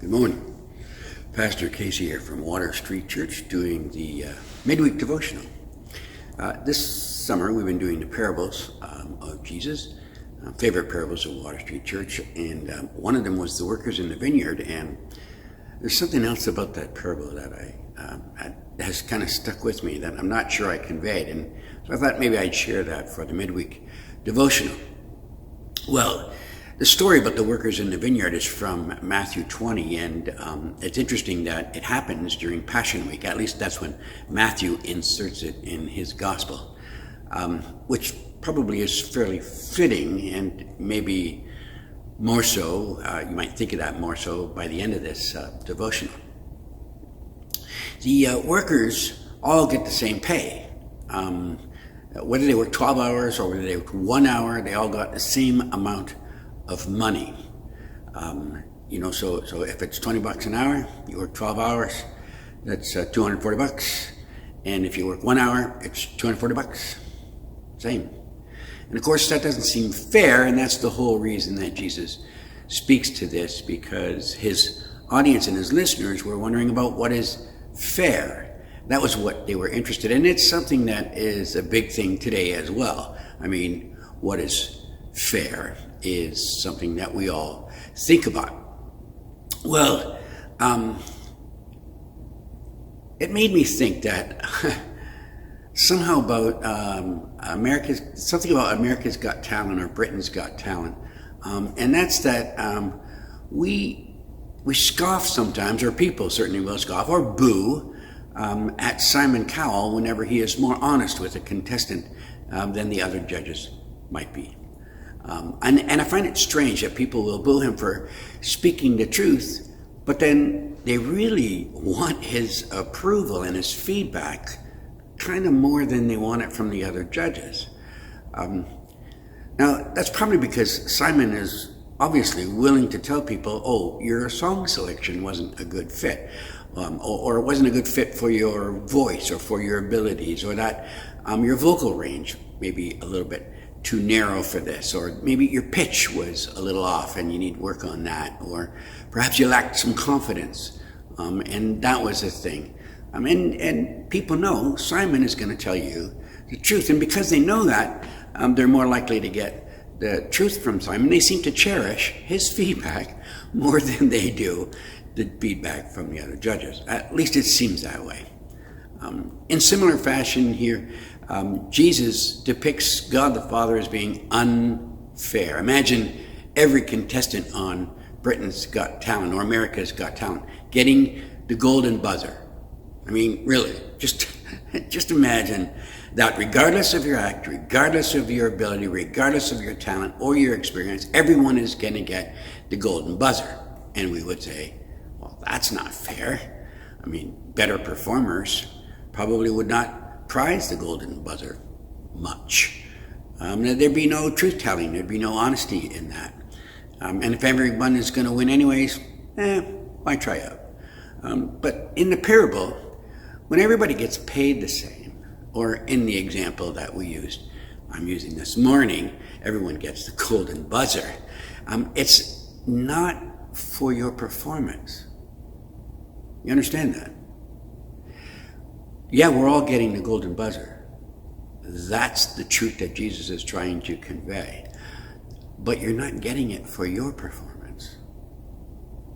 Good morning. Pastor Kasey here from Water Street Church doing the Midweek devotional. This summer we've been doing the parables of Jesus, favorite parables of Water Street Church, and one of them was the workers in the vineyard, and there's something else about that parable that has kind of stuck with me that I'm not sure I conveyed, and so I thought maybe I'd share that for the Midweek devotional. Well, the story about the workers in the vineyard is from Matthew 20, and it's interesting that it happens during Passion Week. At least that's when Matthew inserts it in his gospel, which probably is fairly fitting, and maybe more so, you might think of that more so by the end of this devotional. The workers all get the same pay. Whether they work 12 hours or whether they work 1 hour, they all got the same amount of money. So if it's $20 an hour, you work 12 hours, that's $240. And if you work 1 hour, it's $240. Same. And of course, that doesn't seem fair, and that's the whole reason that Jesus speaks to this, because his audience and his listeners were wondering about what is fair. That was what they were interested in. It's something that is a big thing today as well. I mean, what is fair is something that we all think about. Well, it made me think that somehow about something about America's Got Talent or Britain's Got Talent, and that's that we scoff sometimes, or people certainly will scoff or boo at Simon Cowell whenever he is more honest with a contestant than the other judges might be. And I find it strange that people will boo him for speaking the truth, but then they really want his approval and his feedback kind of more than they want it from the other judges. Now, that's probably because Simon is obviously willing to tell people, oh, your song selection wasn't a good fit, or it wasn't a good fit for your voice or for your abilities, or that your vocal range may be a little bit too narrow for this, or maybe your pitch was a little off and you need work on that, or perhaps you lacked some confidence, and that was a thing. And people know Simon is going to tell you the truth, and because they know that, they're more likely to get the truth from Simon. They seem to cherish his feedback more than they do the feedback from the other judges. At least it seems that way. In similar fashion here, Jesus depicts God the Father as being unfair. Imagine every contestant on Britain's Got Talent or America's Got Talent getting the golden buzzer. I mean, really, just imagine that regardless of your act, regardless of your ability, regardless of your talent or your experience, everyone is going to get the golden buzzer. And we would say, well, that's not fair. I mean, better performers probably would not prize the golden buzzer much. There'd be no truth-telling, there'd be no honesty in that. And if everyone is going to win anyways, why try out? But in the parable, when everybody gets paid the same, or in the example that I'm using this morning, everyone gets the golden buzzer. It's not for your performance. You understand that? Yeah, we're all getting the golden buzzer. That's the truth that Jesus is trying to convey. But you're not getting it for your performance.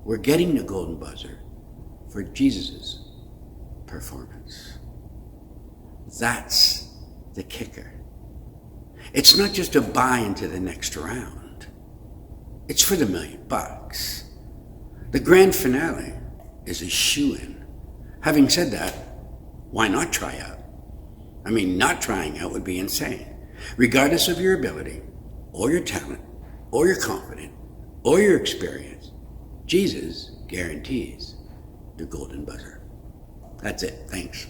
We're getting the golden buzzer for Jesus' performance. That's the kicker. It's not just a buy into the next round. It's for the $1 million. The grand finale is a shoo-in. Having said that, why not try out? I mean, not trying out would be insane. Regardless of your ability, or your talent, or your confidence, or your experience, Jesus guarantees the golden buzzer. That's it. Thanks.